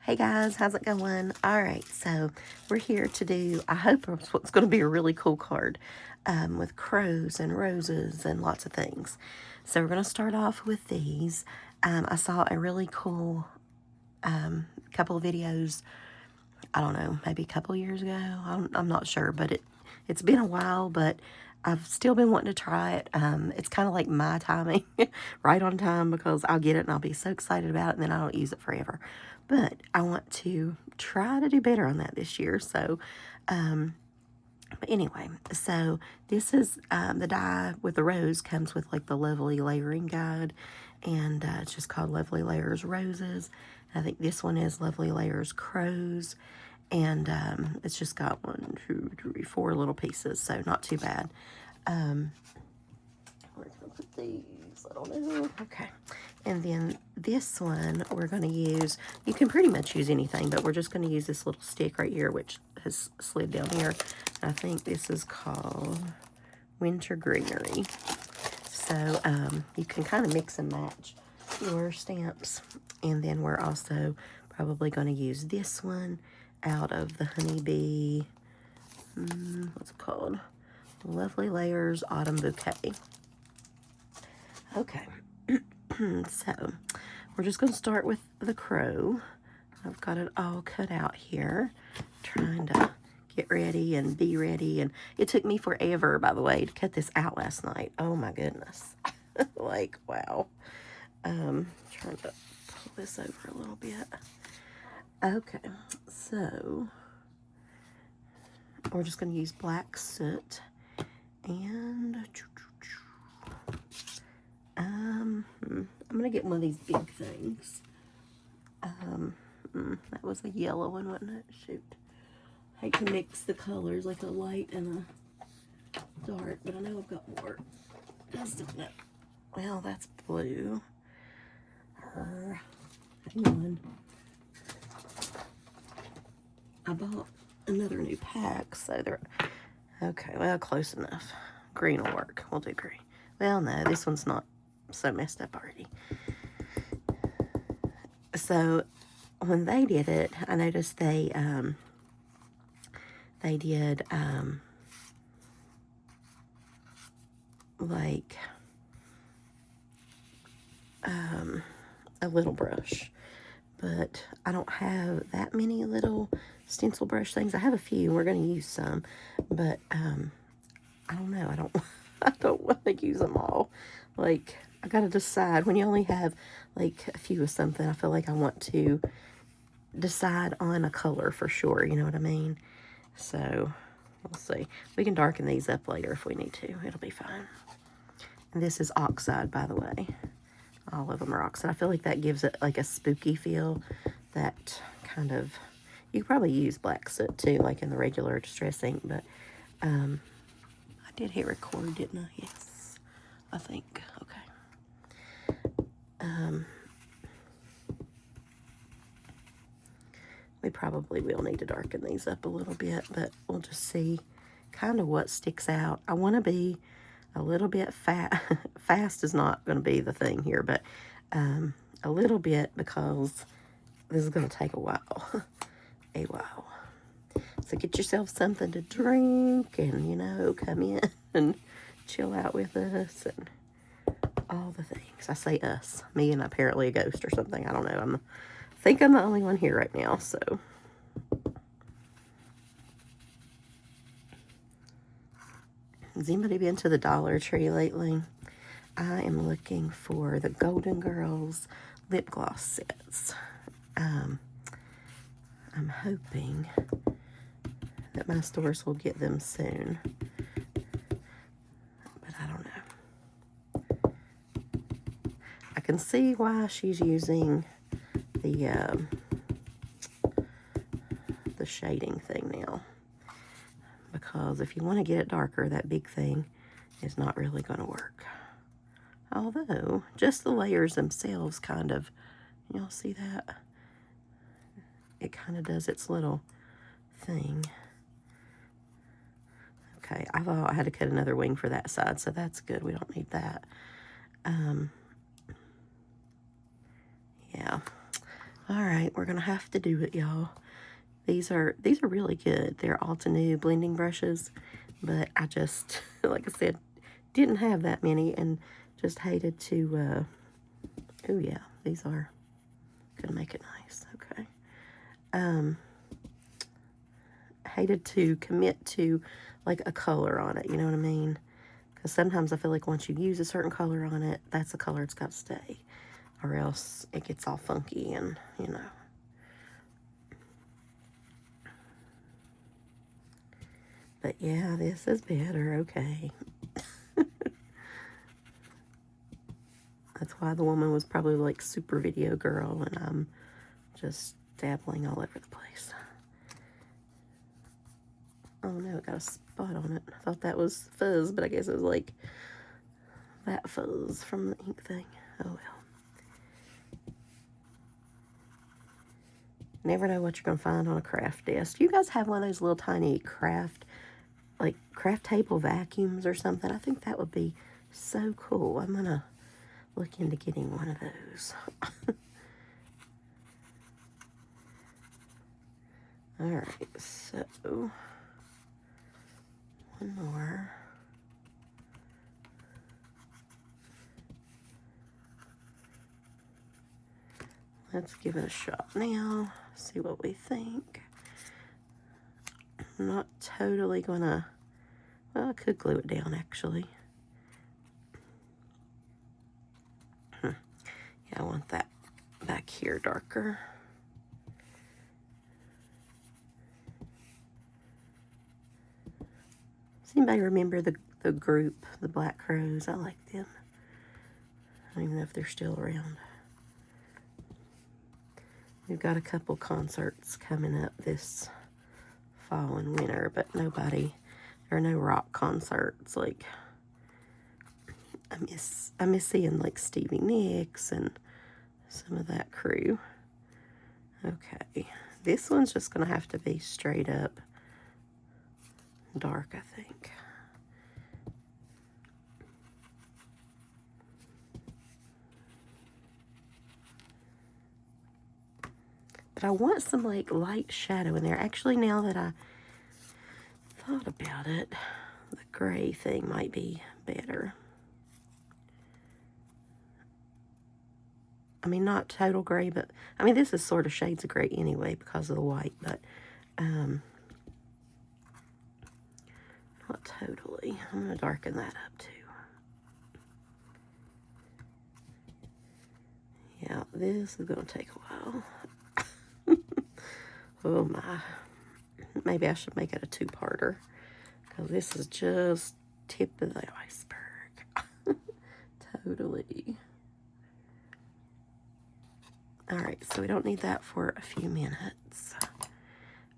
Hey guys, how's it going? All right, so we're here to do, I hope it's going to be a really cool card with crows and roses and lots of things. So we're going to start off with these. I saw a really cool couple of videos, I don't know, maybe a couple years ago. I'm not sure, but it's been a while, but I've still been wanting to try it. It's kind of like my timing, right on time, because I'll get it and I'll be so excited about it, and then I don't use it forever. But I want to try to do better on that this year. So, but anyway, so this is the die with the rose comes with like the Lovely Layering Guide, and it's just called Lovely Layers Roses. I think this one is Lovely Layers Crows, and it's just got 1, 2, 3, 4 little pieces, so not too bad. Where can I put these? I don't know. Okay. And then this one we're going to use, you can pretty much use anything, but we're just going to use this little stick right here, which has slid down here. I think this is called Winter Greenery. So you can kind of mix and match your stamps. And then we're also probably going to use this one out of the Honeybee, what's it called? Lovely Layers Autumn Bouquet. Okay, so we're just going to start with the crow. I've got it all cut out here, trying to get ready and be ready. And it took me forever, by the way, to cut this out last night. Oh my goodness. Like, wow. Trying to pull this over a little bit. Okay, so we're just going to use black soot and I'm going to get one of these big things. That was a yellow one, wasn't it? Shoot. I hate to mix the colors, like a light and a dark, but I know I've got more. Well, that's blue. Hang on. I bought another new pack, so they're... Okay, well, close enough. Green will work. We'll do green. Well, no, this one's not so messed up already. So when they did it, I noticed they did like a little brush, but I don't have that many little stencil brush things. I have a few. We're going to use some, but I don't know. I don't want to use them all. Like, I got to decide. When you only have like a few of something, I feel like I want to decide on a color for sure. You know what I mean? So we'll see. We can darken these up later if we need to. It'll be fine. And this is oxide, by the way. All of them are oxide. I feel like that gives it like a spooky feel. That kind of, you could probably use black soot too, like in the regular distress ink, but I did hit record, didn't I? Yes, I think. Okay. We probably will need to darken these up a little bit, but we'll just see kind of what sticks out. I want to be a little bit fast is not going to be the thing here, but a little bit, because this is going to take a while. A while. So get yourself something to drink and, you know, come in and chill out with us and all the things. I say us, me and apparently a ghost or something. I don't know. I think I'm the only one here right now, so. Has anybody been to the Dollar Tree lately? I am looking for the Golden Girls lip gloss sets. I'm hoping that my stores will get them soon, but I don't know. I can see why she's using the shading thing now, because if you want to get it darker, that big thing is not really going to work. Although, just the layers themselves kind of, y'all see that? It kind of does its little thing. Okay, I thought I had to cut another wing for that side, so that's good. We don't need that. Yeah. All right, we're gonna have to do it, y'all. These are really good. They're Altenew blending brushes, but I just, like I said, didn't have that many and just hated to, oh yeah, these are gonna make it nice, okay. Hated to commit to like a color on it, you know what I mean? Because sometimes I feel like once you use a certain color on it, that's the color it's got to stay, or else it gets all funky and, you know. But yeah, this is better, okay. That's why the woman was probably like super video girl and I'm just dabbling all over the place. Oh no, it got a spot on it. I thought that was fuzz, but I guess it was like that fuzz from the ink thing. Oh well. Never know what you're going to find on a craft desk. Do you guys have one of those little tiny craft table vacuums or something? I think that would be so cool. I'm going to look into getting one of those. All right, so one more. Let's give it a shot now, see what we think. I'm not totally gonna, well, I could glue it down actually. Yeah, I want that back here darker. Does anybody remember the group, the Black Crowes? I like them. I don't even know if they're still around. We've got a couple concerts coming up this fall and winter, but there are no rock concerts. Like, I miss seeing like Stevie Nicks and some of that crew. Okay, this one's just gonna have to be straight up dark, I think. But I want some like light shadow in there. Actually, now that I thought about it, the gray thing might be better. I mean, not total gray, but I mean, this is sort of shades of gray anyway because of the white, but not totally. I'm going to darken that up too. Yeah, this is going to take a while. Oh my. Maybe I should make it a two-parter because this is just tip of the iceberg. Totally. All right, so we don't need that for a few minutes.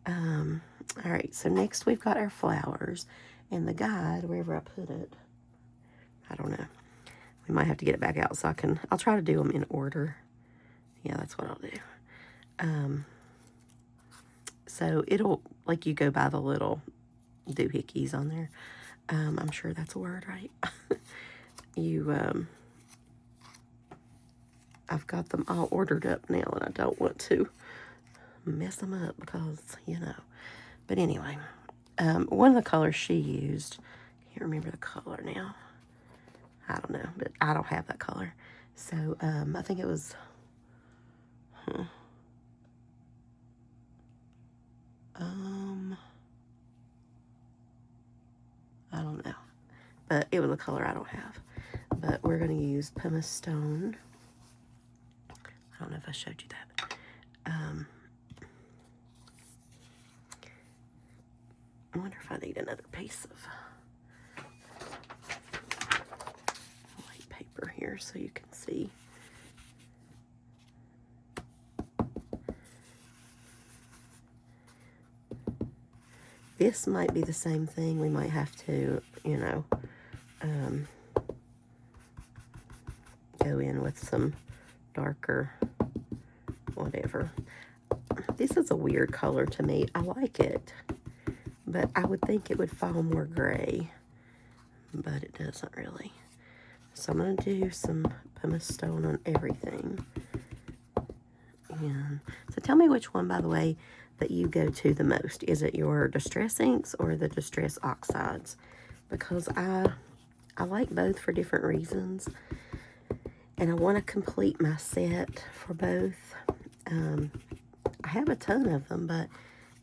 All right, so next we've got our flowers, and the guide, wherever I put it, I don't know. We might have to get it back out so I'll try to do them in order. Yeah, that's what I'll do. So it'll, like, you go by the little doohickeys on there. I'm sure that's a word, right? I've got them all ordered up now, and I don't want to mess them up because, you know. But anyway, one of the colors she used, I can't remember the color now. I don't know, but I don't have that color. So I think it was, I don't know, but it was a color I don't have. But we're going to use pumice stone. I don't know if I showed you that. I wonder if I need another piece of white paper here so you can see. This might be the same thing. We might have to, you know, go in with some darker whatever. This is a weird color to me. I like it, but I would think it would fall more gray, but it doesn't really. So I'm going to do some pumice stone on everything. And so tell me which one, by the way, that you go to the most. Is it your Distress inks or the Distress oxides? Because I like both for different reasons. And I want to complete my set for both. I have a ton of them, but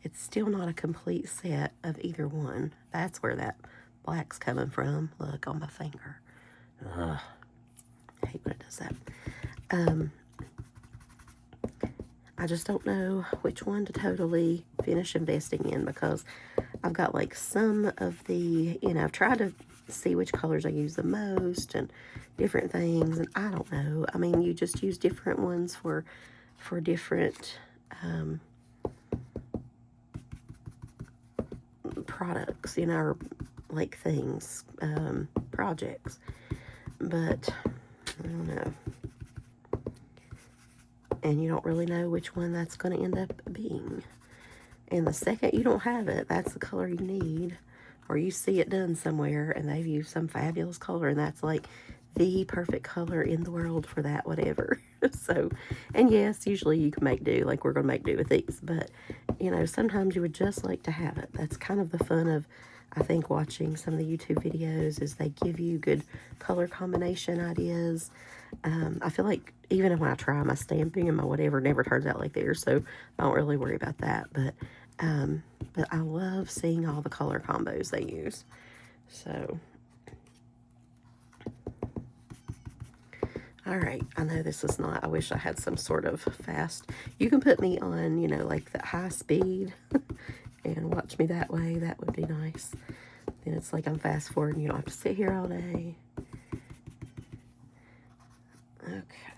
it's still not a complete set of either one. That's where that black's coming from. Look on my finger. Ugh. I hate when it does that. I just don't know which one to totally finish investing in, because I've got like some of the, I've tried to see which colors I use the most and different things, and I don't know. I mean, you just use different ones for different products, or like things, projects. But I don't know. And you don't really know which one that's going to end up being. And the second you don't have it, that's the color you need. Or you see it done somewhere and they've used some fabulous color and that's like the perfect color in the world for that whatever. So, and yes, usually you can make do, like we're going to make do with these. But, sometimes you would just like to have it. That's kind of the fun of, I think, watching some of the YouTube videos, is they give you good color combination ideas. I feel like even when I try my stamping and my whatever, it never turns out like theirs, so I don't really worry about that. But I love seeing all the color combos they use. So, all right, I know this is not, I wish I had some sort of fast, you can put me on, like the high speed and watch me that way. That would be nice. Then it's like I'm fast forwarding, you don't have to sit here all day. Okay,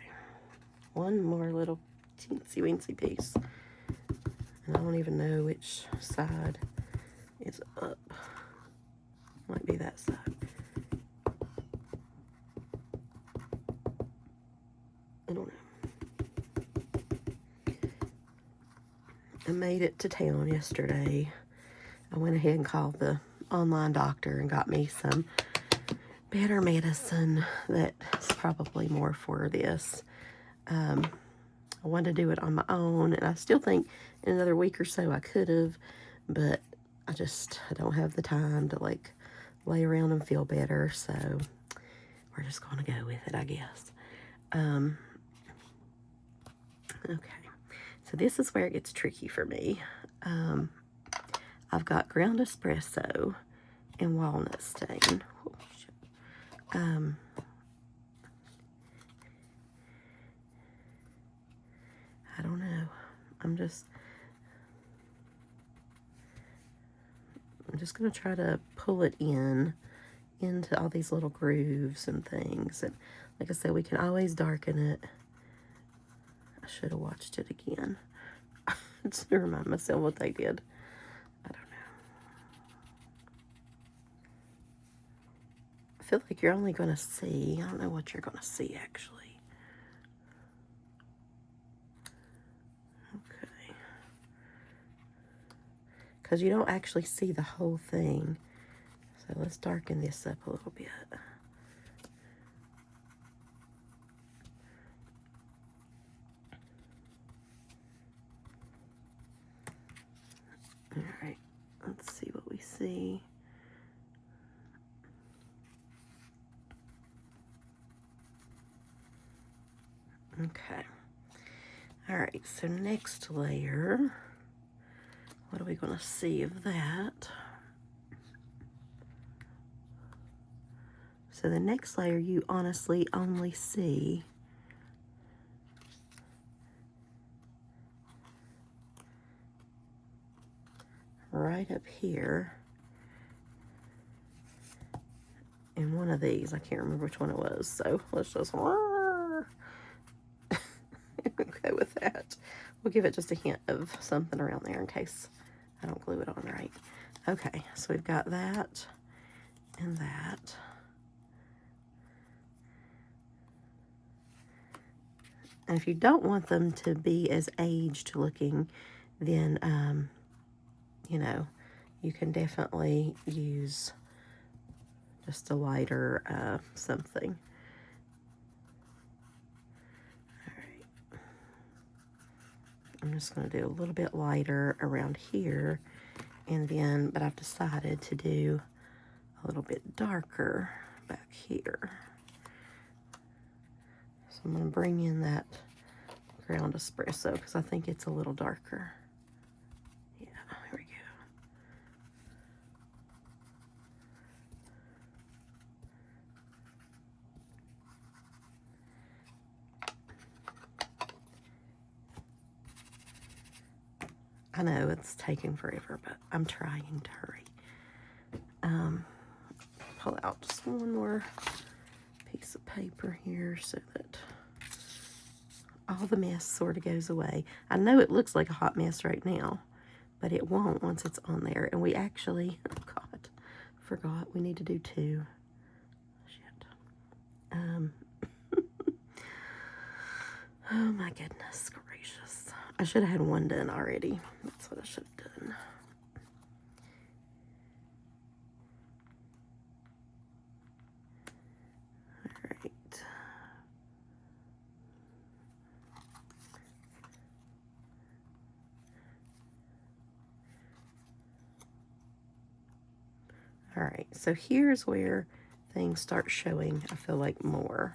one more little teensy weensy piece. And I don't even know which side is up. Might be that side. I don't know. I made it to town yesterday. I went ahead and called the online doctor and got me some better medicine that's probably more for this. I wanted to do it on my own, and I still think in another week or so I could have, but I don't have the time to like lay around and feel better, so we're just going to go with it, I guess. Okay, so this is where it gets tricky for me. I've got ground espresso and walnut stain. Oh, shit. I don't know. I'm just going to try to pull it into all these little grooves and things. And like I said, we can always darken it. I should have watched it again to remind myself what they did. I don't know. I feel like you're only going to see, I don't know what you're going to see actually. Okay. Because you don't actually see the whole thing. So let's darken this up a little bit. All right, let's see what we see. Okay. All right, so next layer, what are we going to see of that? So the next layer you honestly only see right up here in one of these. I can't remember which one it was, so let's just go with that. We'll give it just a hint of something around there in case I don't glue it on right. Okay, so we've got that and that. And if you don't want them to be as aged looking, then, you can definitely use just a lighter something. All right. I'm just going to do a little bit lighter around here, and then, but I've decided to do a little bit darker back here. So I'm going to bring in that ground espresso because I think it's a little darker. Yeah, here we go. I know it's taking forever, but I'm trying to hurry. Pull out just one more piece of paper here so that all the mess sort of goes away. I know it looks like a hot mess right now, but it won't once it's on there. And we actually, oh God, forgot we need to do 2. Shit. Oh my goodness gracious. I should have had 1 done already. That's what I should have done. All right, so here's where things start showing, I feel like, more.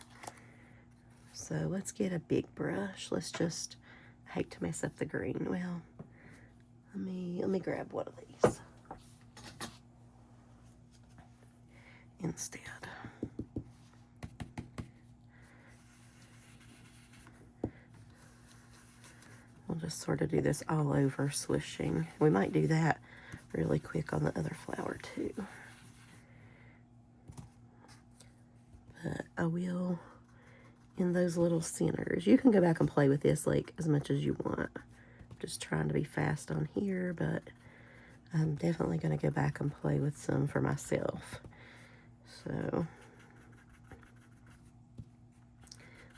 So let's get a big brush. Let's just, I hate to mess up the green. Well, let me grab one of these instead. We'll just sort of do this all over, swishing. We might do that really quick on the other flower too. But I will, in those little centers, you can go back and play with this like as much as you want. I'm just trying to be fast on here, but I'm definitely going to go back and play with some for myself. So,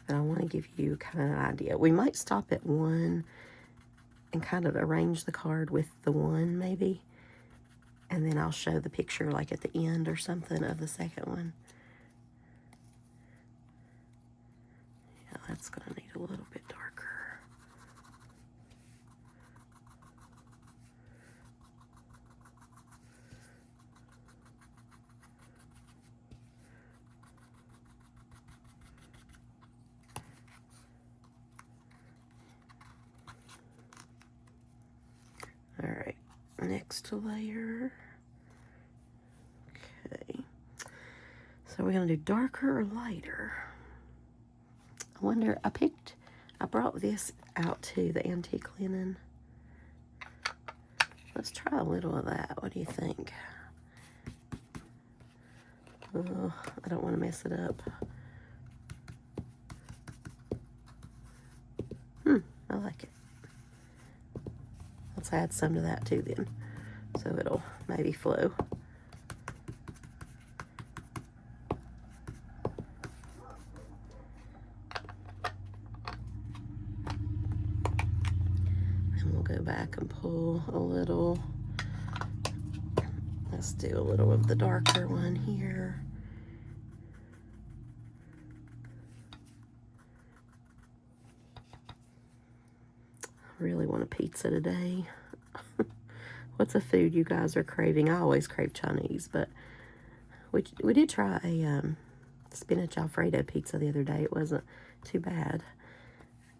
but I want to give you kind of an idea. We might stop at 1 and kind of arrange the card with the 1 maybe. And then I'll show the picture like at the end or something of the second one. Yeah, that's going to need a little bit darker. All right, next layer. Okay, so we're gonna do darker or lighter. I wonder, I brought this out too, the antique linen. Let's try a little of that. What do you think? Oh, I don't want to mess it up. I like it. Let's add some to that too then, so it'll maybe flow. And we'll go back and pull a little. Let's do a little of the darker one here. I really want a pizza today. What's a food you guys are craving? I always crave Chinese, but we did try a spinach Alfredo pizza the other day. It wasn't too bad.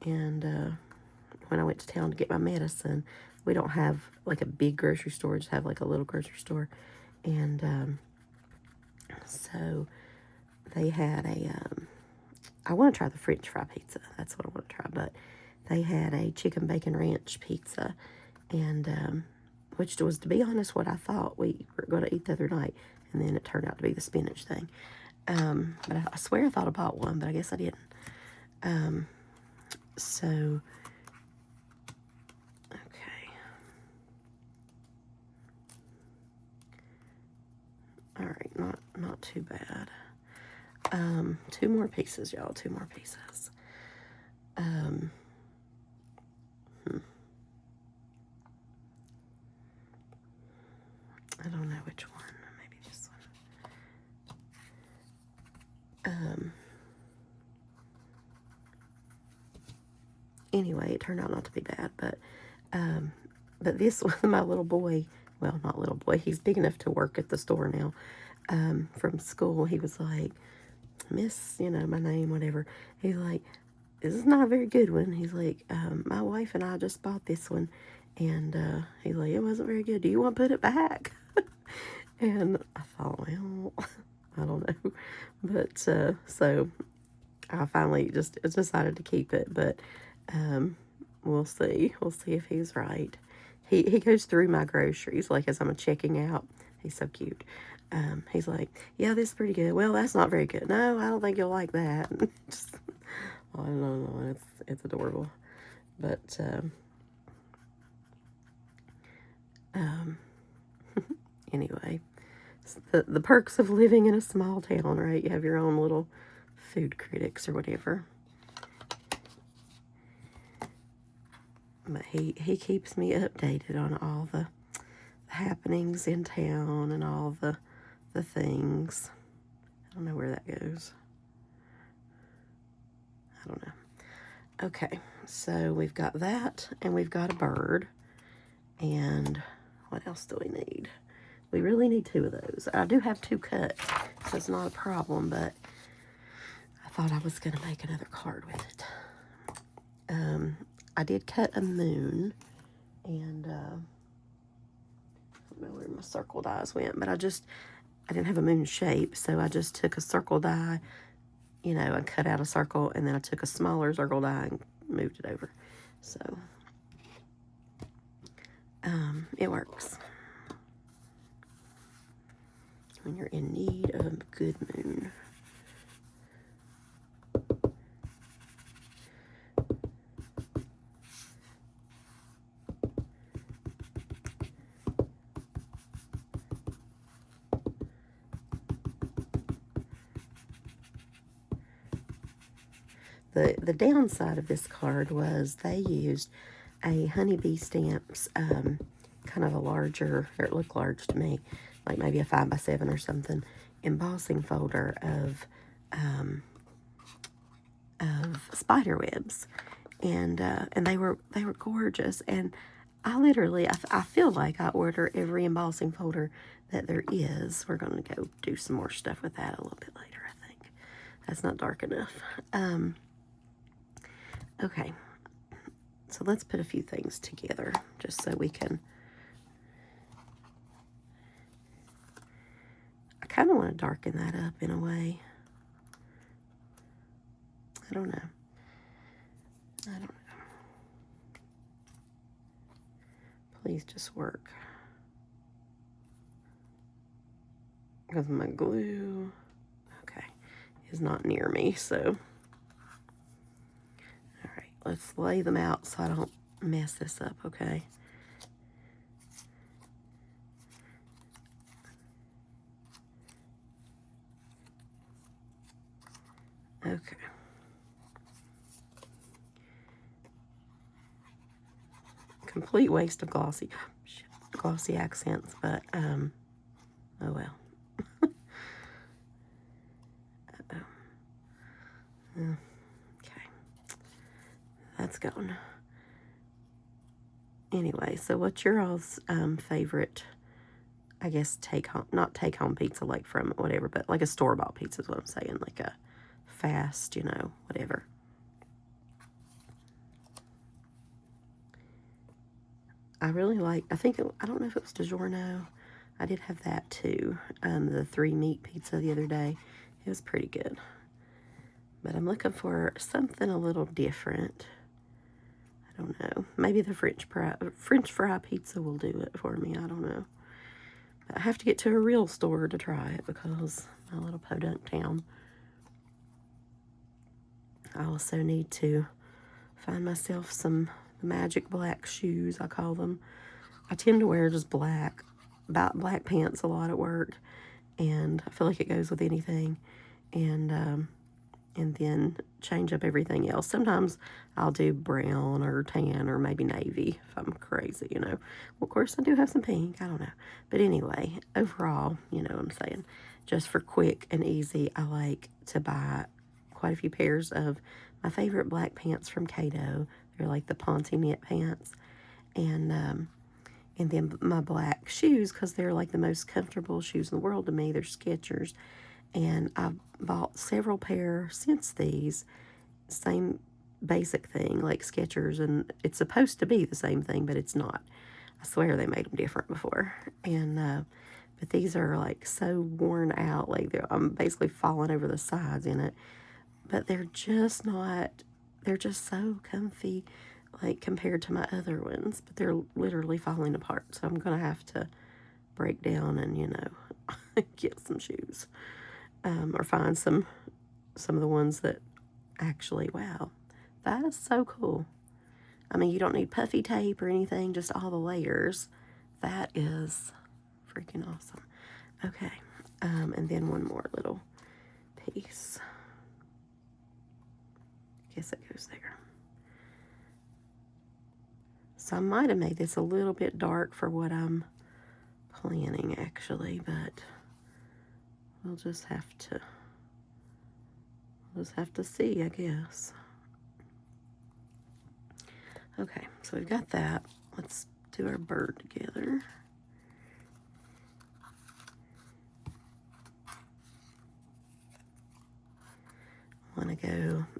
And when I went to town to get my medicine, we don't have like a big grocery store, just have like a little grocery store. And so they had I want to try the French fry pizza. That's what I want to try. But they had a chicken bacon ranch pizza, and which was, to be honest, what I thought we were going to eat the other night. And then it turned out to be the spinach thing. But I swear I thought I bought one, but I guess I didn't. So, okay. All right, not too bad. 2 more pieces, y'all, 2 more pieces. I don't know which one, maybe this one. anyway, it turned out not to be bad. But this one, my little boy, well, not little boy, he's big enough to work at the store now. From school, he was like, Miss, my name, whatever. He's like, this is not a very good one. He's like, my wife and I just bought this one. And he's like, it wasn't very good. Do you want to put it back? And I thought, well, I don't know. But so I finally just decided to keep it. But we'll see. We'll see if he's right. He goes through my groceries, like as I'm checking out. He's so cute. He's like, yeah, this is pretty good. Well, that's not very good. No, I don't think you'll like that. Just, I don't know. It's adorable. But anyway, the perks of living in a small town, right? You have your own little food critics or whatever. But he keeps me updated on all the happenings in town and all the things. I don't know where that goes. I don't know. Okay, so we've got that, and we've got a bird. And what else do we need? We really need 2 of those. I do have 2 cut, so it's not a problem, but I thought I was going to make another card with it. I did cut a moon, and I don't know where my circle dies went, but I didn't have a moon shape, so I just took a circle die, and cut out a circle, and then I took a smaller circle die and moved it over. So it works when you're in need of a good moon. The downside of this card was they used a Honeybee Stamps, kind of a larger, or it looked large to me, like maybe a 5x7 or something, embossing folder of spider webs, and they were gorgeous. And I literally, I feel like I order every embossing folder that there is. We're going to go do some more stuff with that a little bit later, I think. That's not dark enough. Okay, so let's put a few things together just so we can. I kind of want to darken that up in a way. I don't know. Please just work. Because my glue, okay, is not near me, so. All right, let's lay them out so I don't mess this up, okay? Okay. Complete waste of glossy accents, but oh well. Okay, that's gone. Anyway, so what's your all's favorite, I guess, not take home pizza like from whatever, but like a store-bought pizza is what I'm saying, like a fast, whatever. I really like, I don't know if it was DiGiorno. I did have that too. The 3-meat pizza the other day. It was pretty good. But I'm looking for something a little different. I don't know. Maybe the French fry pizza will do it for me. I don't know. But I have to get to a real store to try it because my little podunk town. I also need to find myself some magic black shoes, I call them. I tend to wear just black pants a lot at work, and I feel like it goes with anything, and then change up everything else. Sometimes I'll do brown or tan or maybe navy if I'm crazy, Well, of course, I do have some pink. I don't know. But anyway, overall, what I'm saying, just for quick and easy, I like to buy quite a few pairs of my favorite black pants from Cato. They're like the Ponte knit pants. And then my black shoes, because they're like the most comfortable shoes in the world to me. They're Skechers. And I've bought several pair since these. Same basic thing, like Skechers. And it's supposed to be the same thing, but it's not. I swear they made them different before. And, but these are like so worn out. Like I'm basically falling over the sides in it. But they're just not, they're just so comfy, like compared to my other ones. But they're literally falling apart. So I'm going to have to break down and, you know, get some shoes. Or find some of the ones that actually, wow, that is so cool. I mean, you don't need puffy tape or anything, just all the layers. That is freaking awesome. Okay, and then one more little piece. Guess it goes there. So I might have made this a little bit dark for what I'm planning, actually, but we'll just have to see, I guess. Okay, so we've got that. Let's do our bird together.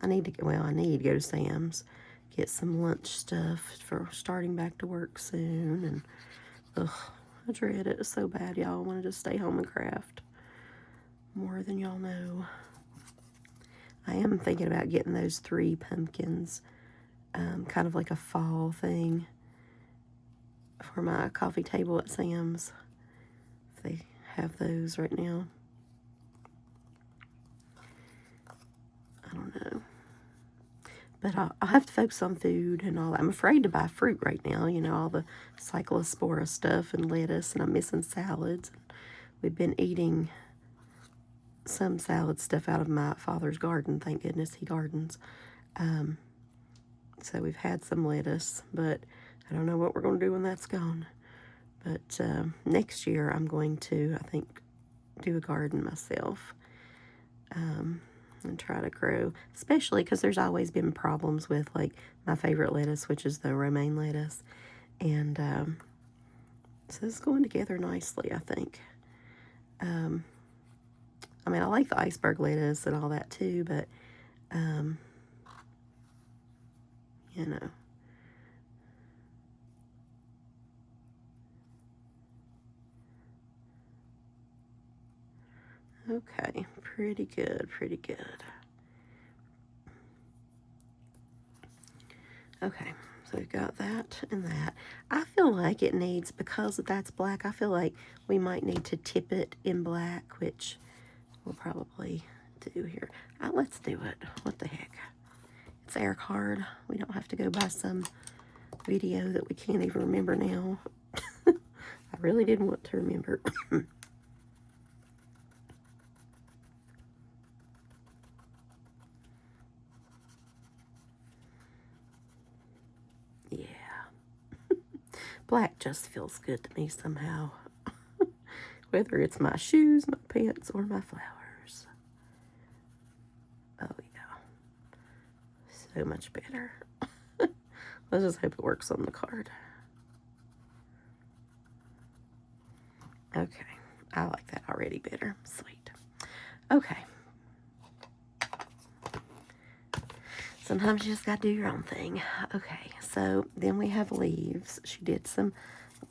I need to go to Sam's, get some lunch stuff for starting back to work soon. And, I dread it so bad, y'all. I want to just stay home and craft more than y'all know. I am thinking about getting those 3 pumpkins, kind of like a fall thing for my coffee table at Sam's, if they have those right now. I don't know. But I'll have to focus on food and all that. I'm afraid to buy fruit right now, you know, all the cyclospora stuff and lettuce, and I'm missing salads. We've been eating some salad stuff out of my father's garden. Thank goodness he gardens. So we've had some lettuce, but I don't know what we're going to do when that's gone. But next year I'm going to, I think, do a garden myself. And try to grow, especially because there's always been problems with like my favorite lettuce, which is the romaine lettuce, and so it's going together nicely, I think. I mean, I like the iceberg lettuce and all that too, but you know. Okay, pretty good, pretty good. Okay, so we've got that and that. I feel like it needs, because that's black, I feel like we might need to tip it in black, which we'll probably do here. Let's do it. What the heck? It's air card. We don't have to go by some video that we can't even remember now. I really didn't want to remember. Yeah. Black just feels good to me somehow. Whether it's my shoes, my pants, or my flowers. Oh, yeah. So much better. Let's just hope it works on the card. Okay. I like that already better. Sweet. Okay. Sometimes you just got to do your own thing. Okay. So then we have leaves. She did some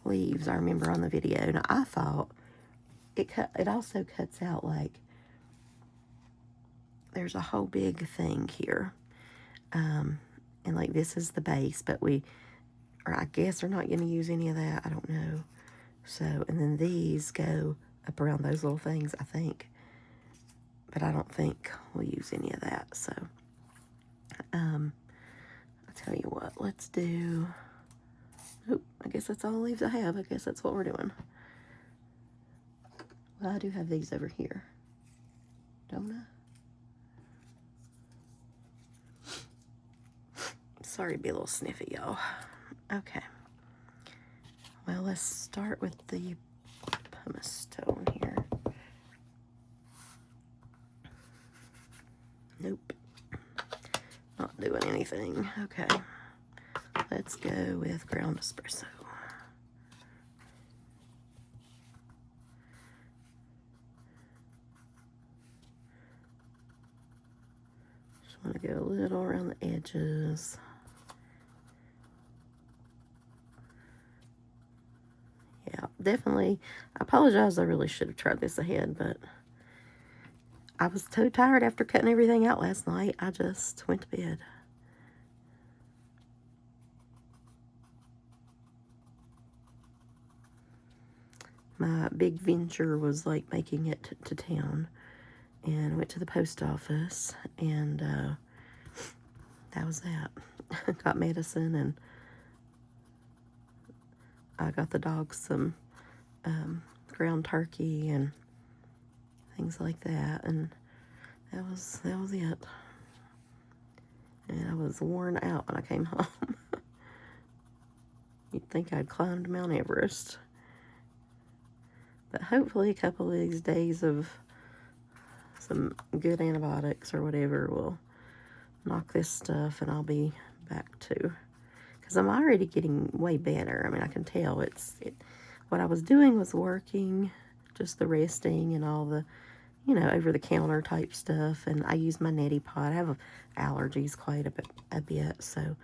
leaves, I remember, on the video. Now, I thought it also cuts out, like, there's a whole big thing here. And, like, this is the base, but or I guess we're not going to use any of that. I don't know. So, and then these go up around those little things, I think. But I don't think we'll use any of that. So, I'll tell you what. Let's do... Oh, I guess that's all the leaves I have. I guess that's what we're doing. Well, I do have these over here. Don't I? Sorry to be a little sniffy, y'all. Okay. Well, let's start with the pumice stone here. Nope. Not doing anything. Okay. let's go with ground espresso. Just want to go a little around the edges. Yeah, definitely. I apologize. I really should have tried this ahead, but I was so tired after cutting everything out last night. I just went to bed. My big venture was like making it to town, and went to the post office, and that was that. Got medicine, and I got the dogs some ground turkey and things like that, and that was it. And I was worn out when I came home. You'd think I'd climbed Mount Everest. But hopefully a couple of these days of some good antibiotics or whatever will knock this stuff, and I'll be back to, because I'm already getting way better. I mean, I can tell what I was doing was working, just the resting and all the, over-the-counter type stuff. And I use my neti pot. I have allergies quite a bit, so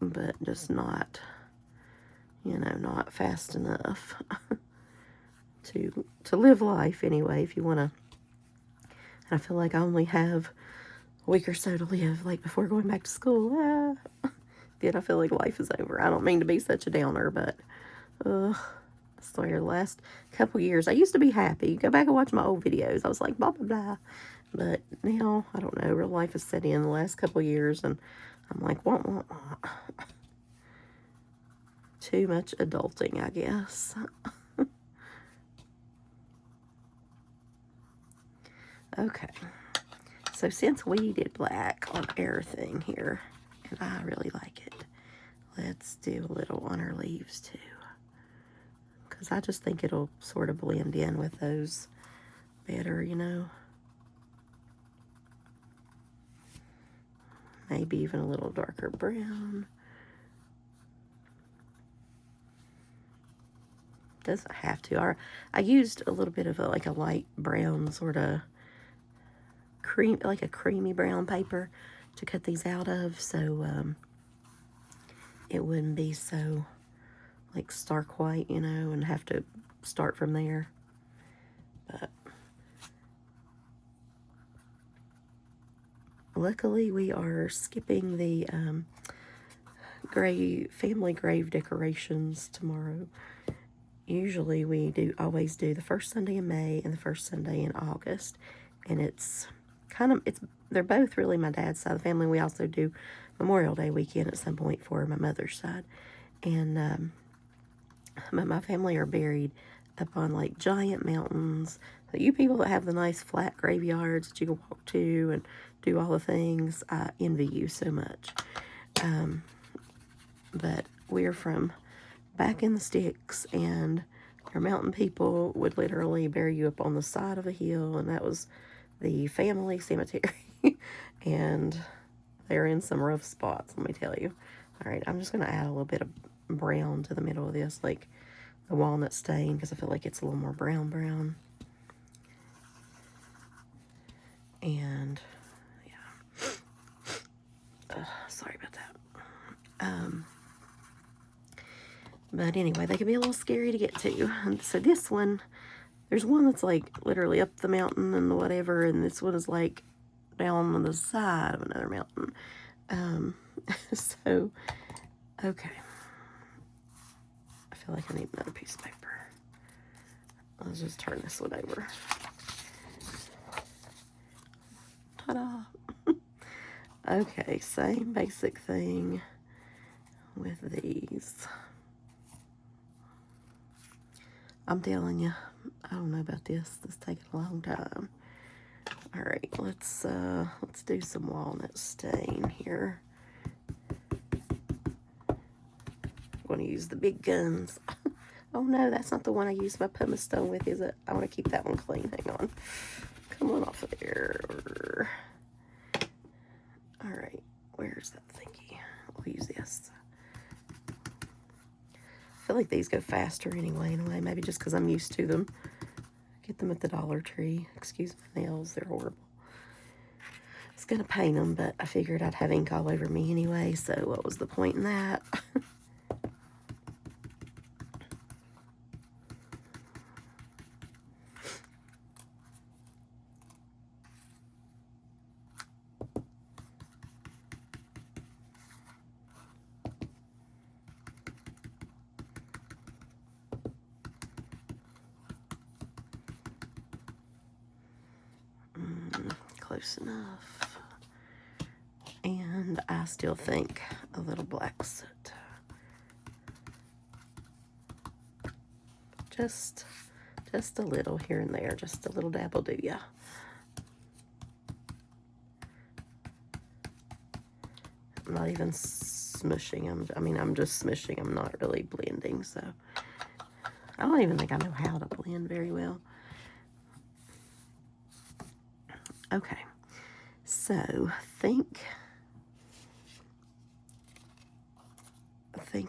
but just not, not fast enough to live life anyway. If you want to, and I feel like I only have a week or so to live, like before going back to school. Then I feel like life is over. I don't mean to be such a downer, but I swear, the last couple years, I used to be happy. Go back and watch my old videos. I was like, blah, blah, blah. But now, I don't know, real life has set in the last couple years, and I'm like, wah, wah, wah. Too much adulting, I guess. Okay. So since we did black on everything here, and I really like it, let's do a little on our leaves too. Because I just think it'll sort of blend in with those better, Maybe even a little darker brown. Doesn't have to. I used a little bit of a light brown sort of like a creamy brown paper to cut these out of, so it wouldn't be so like stark white, and have to start from there. But luckily we are skipping the family grave decorations tomorrow. Usually we always do the first Sunday in May and the first Sunday in August, and they're both really my dad's side of the family. We also do Memorial Day weekend at some point for my mother's side, and my family are buried up on like giant mountains. So you people that have the nice flat graveyards that you can walk to and do all the things, I envy you so much. But we're from back in the sticks, and our mountain people would literally bury you up on the side of a hill, and that was the family cemetery. And they're in some rough spots, let me tell you. All right, I'm just going to add a little bit of brown to the middle of this, like the walnut stain, because I feel like it's a little more brown. And yeah, sorry about that. But anyway, they can be a little scary to get to. And so this one, there's one that's like literally up the mountain and whatever, and this one is like down on the side of another mountain. So, okay. I feel like I need another piece of paper. Let's just turn this one over. Ta-da! Okay, same basic thing with these. I'm telling you, I don't know about this. This is taking a long time. All right, let's do some walnut stain here. I'm going to use the big guns. Oh no, that's not the one I used my pumice stone with, is it? I want to keep that one clean. Hang on. come on off of there. All right, where's that thingy? We'll use this. I feel like these go faster anyway, maybe just because I'm used to them. Get them at the Dollar Tree. Excuse my nails, they're horrible. I was gonna paint them, but I figured I'd have ink all over me anyway, so what was the point in that? Close enough. And I still think a little black soot. Just a little here and there, just a little dab will do ya. I'm not even smushing. I'm just smushing. I'm not really blending, so I don't even think I know how to blend very well. Okay, so think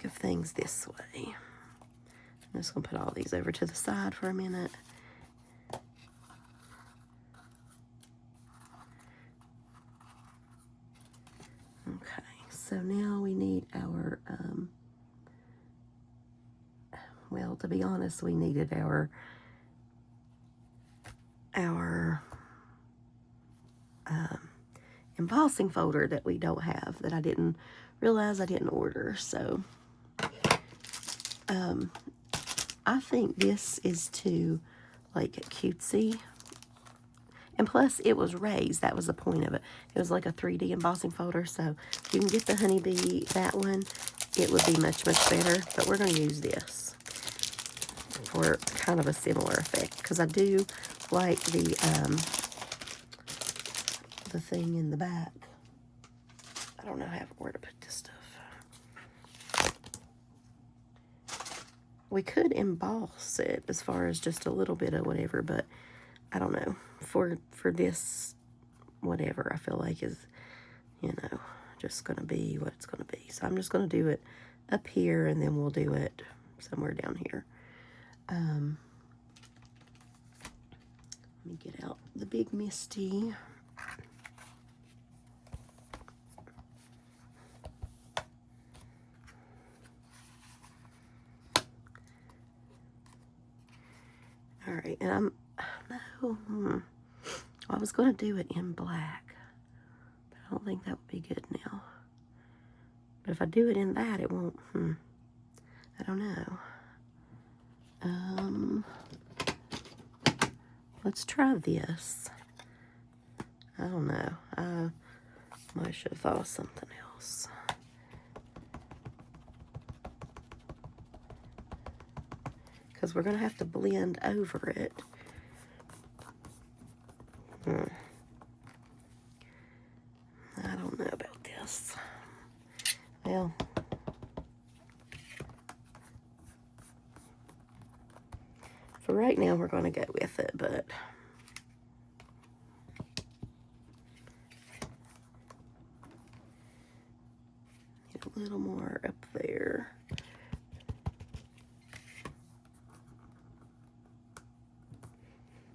of things this way. I'm just gonna put all these over to the side for a minute. Okay, so now we need our, well, to be honest, we needed our embossing folder that we don't have, that I didn't realize I didn't order. So I think this is too like cutesy, and plus it was raised. That was the point of it. It was like a 3D embossing folder, so if you can get the Honeybee, that one, it would be much better. But we're going to use this for kind of a similar effect, because I do like the thing in the back. I don't know where to put this stuff. We could emboss it as far as just a little bit of whatever, but I don't know. For this, whatever I feel like is, just going to be what it's going to be. So I'm just going to do it up here, and then we'll do it somewhere down here. Let me get out the big Misty. All right, and I was going to do it in black, but I don't think that would be good now. But if I do it in that, it won't, I don't know. Let's try this. I don't know. I might should have thought of something else. Because we're going to have to blend over it. I don't know about this. Well, for right now, we're going to go with it, but need a little more up there.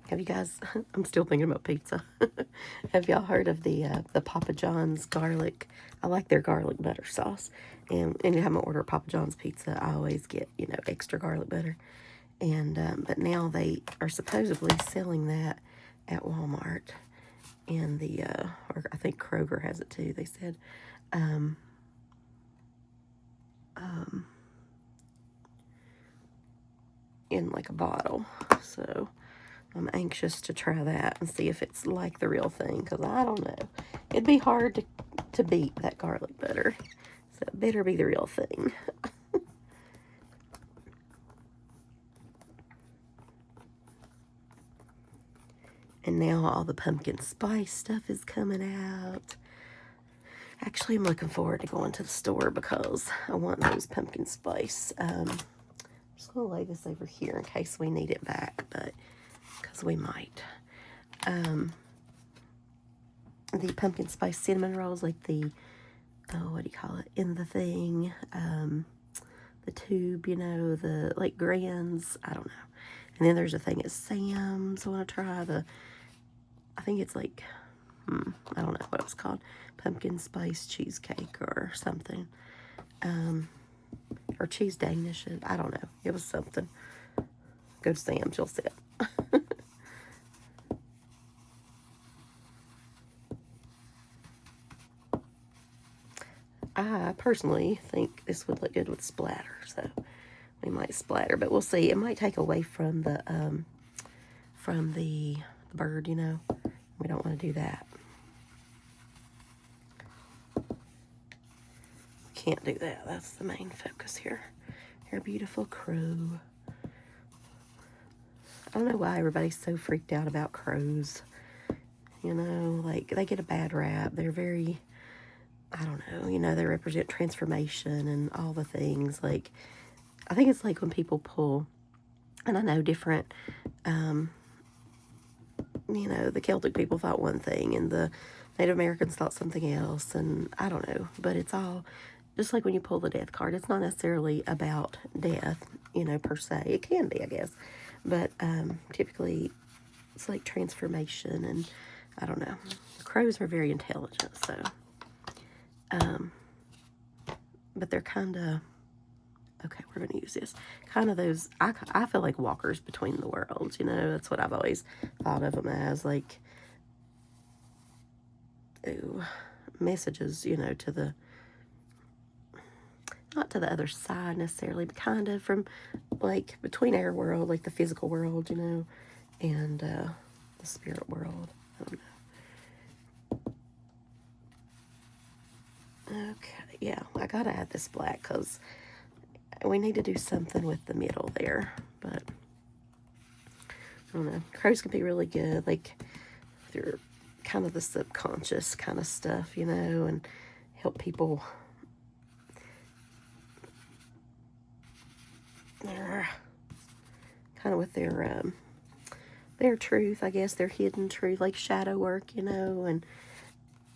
Have you guys, I'm still thinking about pizza. Have y'all heard of the Papa John's garlic? I like their garlic butter sauce. And anytime I order Papa John's pizza, I always get, extra garlic butter. And, but now they are supposedly selling that at Walmart. And or I think Kroger has it too, they said. In like a bottle. So I'm anxious to try that and see if it's like the real thing, because I don't know. It'd be hard to beat that garlic butter. So it better be the real thing. And now all the pumpkin spice stuff is coming out. Actually, I'm looking forward to going to the store because I want those pumpkin spice. I'm just going to lay this over here in case we need it back, but because we might. the pumpkin spice cinnamon rolls, like the, oh, what do you call it, in the thing, the tube, you know, the, like, Grands, I don't know. And then there's a thing at Sam's I want to try, I think it's like, I don't know what it was called, pumpkin spice cheesecake or something, or cheese Danish, I don't know, it was something. Go to Sam's, you'll see it. I personally think this would look good with splatter, so we might splatter, but we'll see. It might take away from the bird, you know. We don't want to do that. Can't do that. That's the main focus here. Your beautiful crow. I don't know why everybody's so freaked out about crows. You know, like, they get a bad rap. They're very, I don't know, you know, they represent transformation and all the things. Like, I think it's like when people pull, and I know different, you know, the Celtic people thought one thing and the Native Americans thought something else, and I don't know, but it's all, just like when you pull the death card, it's not necessarily about death, you know, per se. It can be, I guess, but typically it's like transformation, and I don't know. Crows are very intelligent, so, but they're kind of, okay, we're going to use this. Kind of those, I feel like walkers between the worlds, you know, that's what I've always thought of them as, like, ooh, messages, you know, to the, not to the other side necessarily, but kind of from, like, between our world, like the physical world, you know, and the spirit world. I don't know. Okay, yeah, I gotta add this black because we need to do something with the middle there, but I don't know. Crows can be really good, like, they're kind of the subconscious kind of stuff, you know, and help people. Kind of with their truth, I guess, their hidden truth, like shadow work, you know, and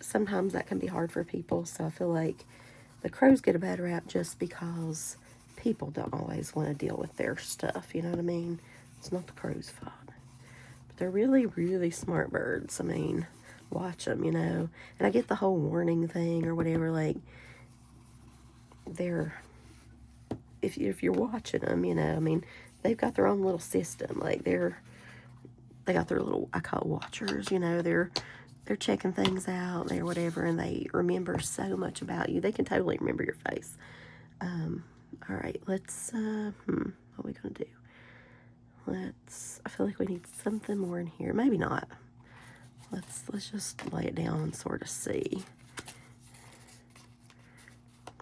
sometimes that can be hard for people, so I feel like the crows get a bad rap just because people don't always want to deal with their stuff, you know what I mean? It's not the crow's fault. But they're really, really smart birds. I mean, watch them, you know, and I get the whole warning thing or whatever, like, they're, if you're watching them, you know, I mean, they've got their own little system, like, they got their little, I call it watchers, you know, they're checking things out, they're whatever, and they remember so much about you. They can totally remember your face. All right, let's, what are we gonna do? I feel like we need something more in here. Maybe not. Let's just lay it down and sort of see.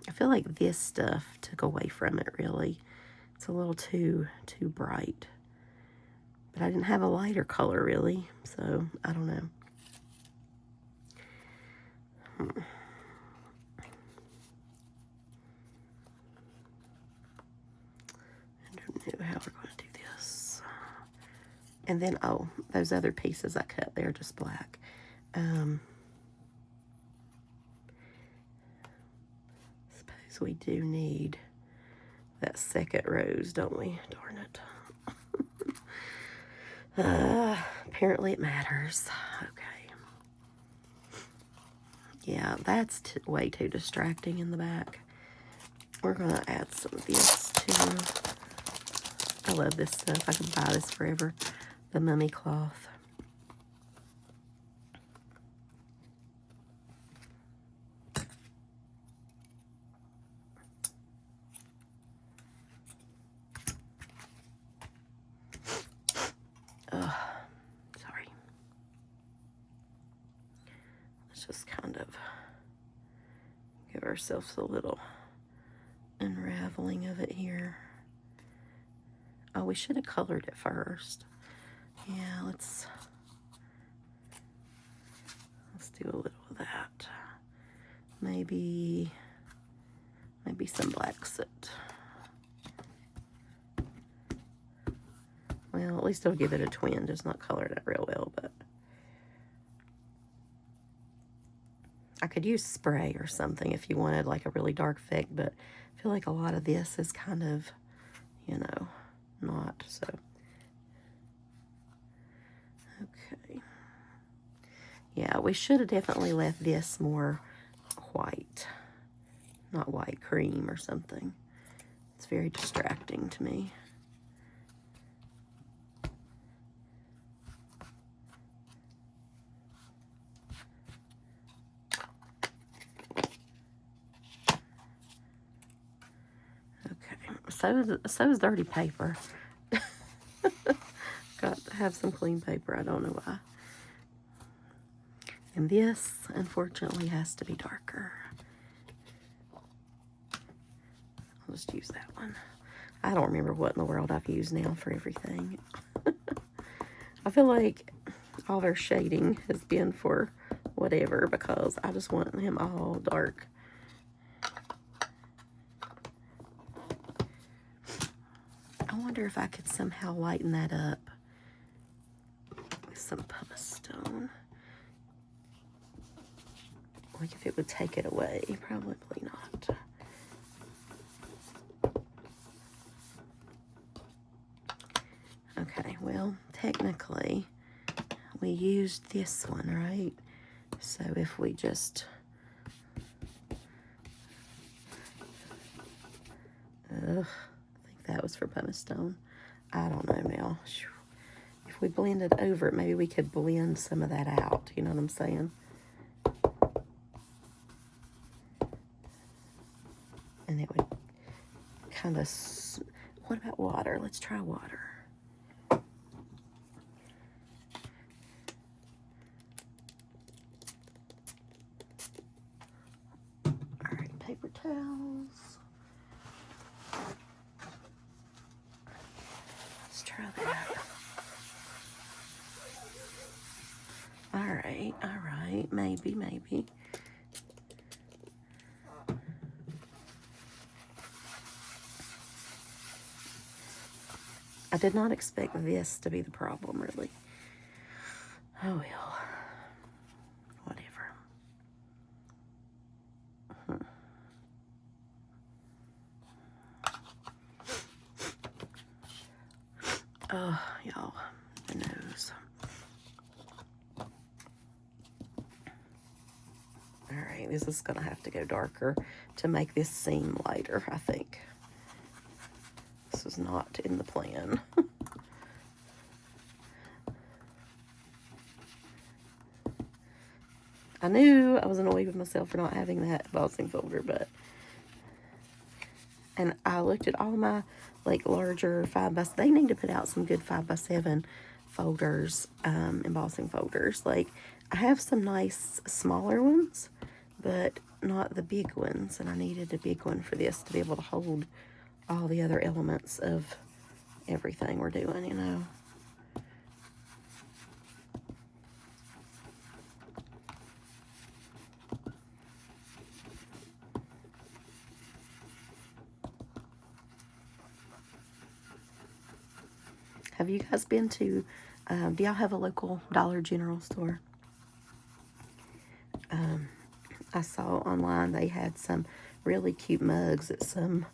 I feel like this stuff took away from it, really. It's a little too bright. But I didn't have a lighter color, really, so I don't know. I don't know how we're going to do this. And then, oh, those other pieces I cut, they're just black. Suppose we do need that second rose, don't we? Darn it. Apparently it matters. Okay. Yeah, that's way too distracting in the back. We're going to add some of this too. I love this stuff. I can buy this forever. The mummy cloth. Sorry. Let's just kind of give ourselves a little unraveling of it here. Oh, we should have colored it first. Yeah, let's do a little of that. Maybe some black soot. Well, at least it'll give it a twin. Just not colored it real well, but I could use spray or something if you wanted like a really dark effect, but I feel like a lot of this is kind of, you know, not. So, okay. Yeah, we should have definitely left this more white, not white cream or something. It's very distracting to me. Okay, so is dirty paper. Got to have some clean paper. I don't know why. And this, unfortunately, has to be darker. I'll just use that one. I don't remember what in the world I've used now for everything. I feel like all their shading has been for whatever because I just want him all dark. I wonder if I could somehow lighten that up with some pumice stone. Like if it would take it away. Probably not. Okay, well, technically, we used this one, right? So if we just... I think that was for pumice stone. I don't know now. If we blended over it, maybe we could blend some of that out. You know what I'm saying? And it would kind of... What about water? Let's try water. All right, paper towels. Let's try that. All right, maybe. I did not expect this to be the problem, really. Oh, well. Whatever. Oh, y'all. The nose. All right, this is going to have to go darker to make this seem lighter, I think. This is not in the plan. I knew I was annoyed with myself for not having that embossing folder, but... And I looked at all my, like, larger 5x... They need to put out some good 5x7 folders, embossing folders. Like, I have some nice smaller ones, but not the big ones. And I needed a big one for this to be able to hold all the other elements of everything we're doing, you know. Have you guys been to, do y'all have a local Dollar General store? I saw online they had some really cute mugs that some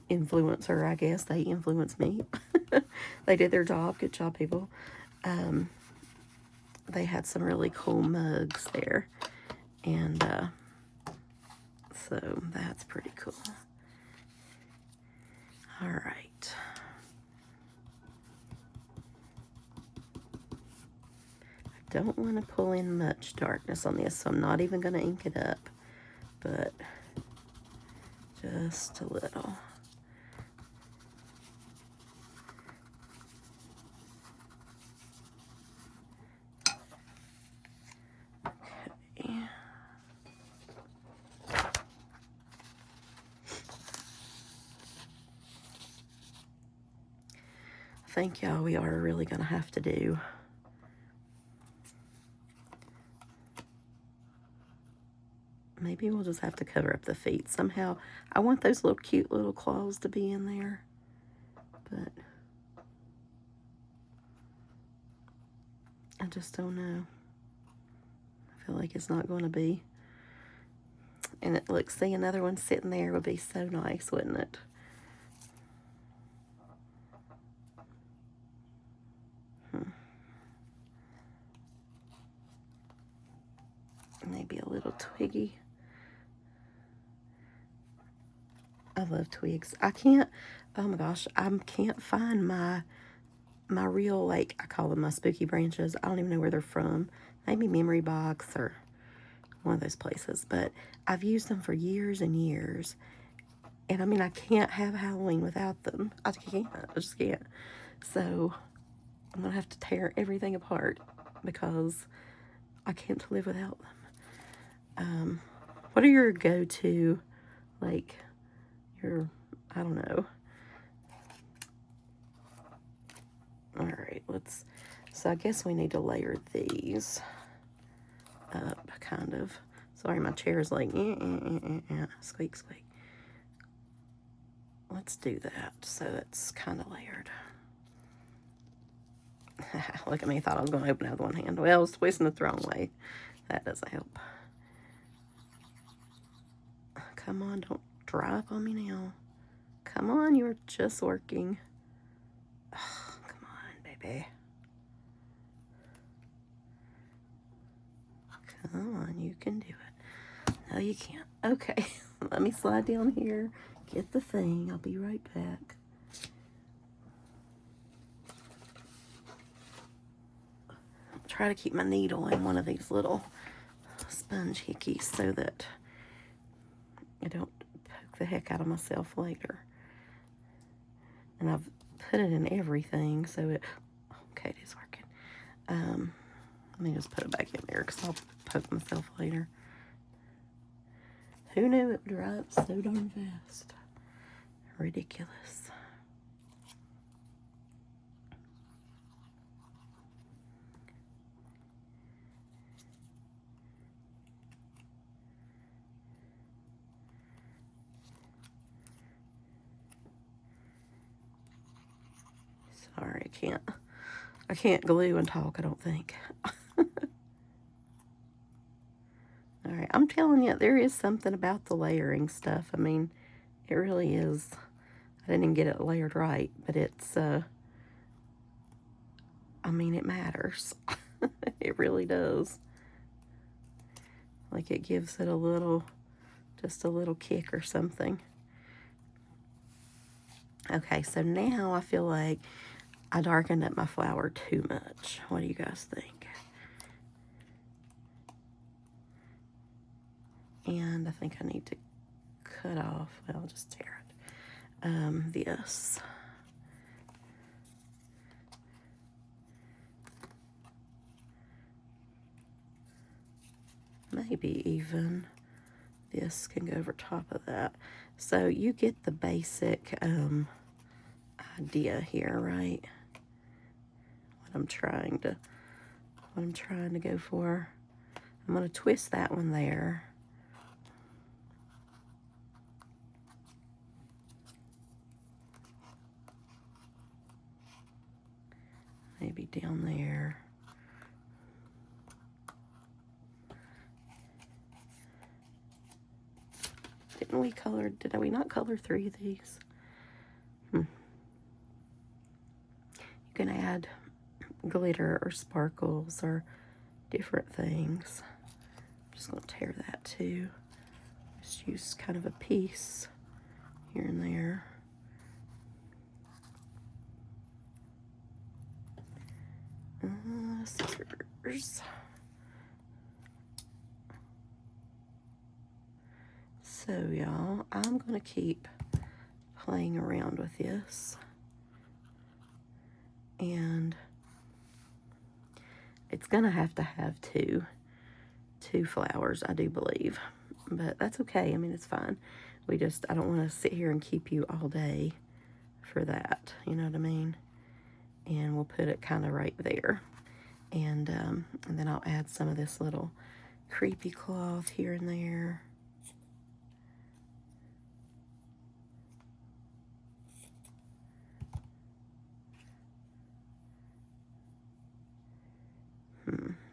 influencer, I guess, they influenced me. They did their job. Good job, people. They had some really cool mugs there. And so that's pretty cool. All right. I don't want to pull in much darkness on this, so I'm not even going to ink it up, but just a little. Okay. I think, y'all, we are really going to have to do maybe we'll just have to cover up the feet somehow. I want those little cute little claws to be in there, but I just don't know. I feel like it's not going to be. And it looks, see, another one sitting there would be so nice, wouldn't it? Maybe a little twiggy. I love twigs. I can't, oh my gosh, I can't find my real, like, I call them my spooky branches. I don't even know where they're from. Maybe Memory Box or one of those places. But I've used them for years and years. And I mean, I can't have Halloween without them. I can't. I just can't. So I'm going to have to tear everything apart because I can't live without them. What are your go-to, like, your, I don't know. All right, so I guess we need to layer these up, kind of. Sorry, my chair's like, squeak, squeak. Let's do that so it's kind of layered. Look at me, thought I was going to open it with one hand. Well, I was twisting it the wrong way. That doesn't help. Come on, don't dry up on me now. Come on, you're just working. Oh, come on, baby. Come on, you can do it. No, you can't. Okay, let me slide down here, get the thing. I'll be right back. Try to keep my needle in one of these little sponge hickeys so that I don't poke the heck out of myself later. And I've put it in everything, so it, okay, it is working. Let me just put it back in there because I'll poke myself later. Who knew it would dry up so darn fast? Ridiculous. Sorry, I can't glue and talk, I don't think. All right, I'm telling you, there is something about the layering stuff. I mean, it really is. I didn't even get it layered right, but it's, I mean, it matters. It really does. Like, it gives it a little, just a little kick or something. Okay, so now I feel like I darkened up my flower too much. What do you guys think? And I think I need to cut off, well, I'll just tear it, this. Maybe even this can go over top of that. So you get the basic idea here, right? What I'm trying to go for. I'm going to twist that one there. Maybe down there. Didn't we color, did we not color 3 of these? You can add glitter or sparkles or different things. I'm just going to tear that too. Just use kind of a piece here and there. Scissors. So y'all, I'm going to keep playing around with this. And it's going to have two flowers, I do believe. But that's okay. I mean, it's fine. I don't want to sit here and keep you all day for that. You know what I mean? And we'll put it kind of right there. And then I'll add some of this little creepy cloth here and there.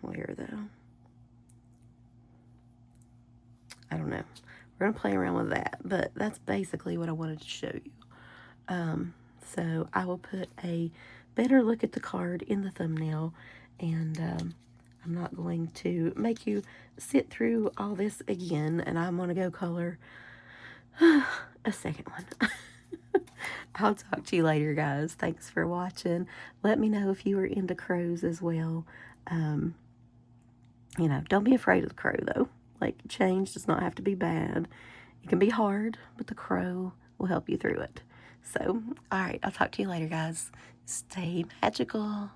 Where though? I don't know. we're going to play around with that. But that's basically what I wanted to show you. So I will put a better look at the card in the thumbnail, and I'm not going to make you sit through all this again, and I'm going to go color a second one. I'll talk to you later, guys. Thanks for watching. Let me know if you are into crows as well. You know, don't be afraid of the crow, though. Like, change does not have to be bad. It can be hard, but the crow will help you through it. So, all right, I'll talk to you later, guys. Stay magical.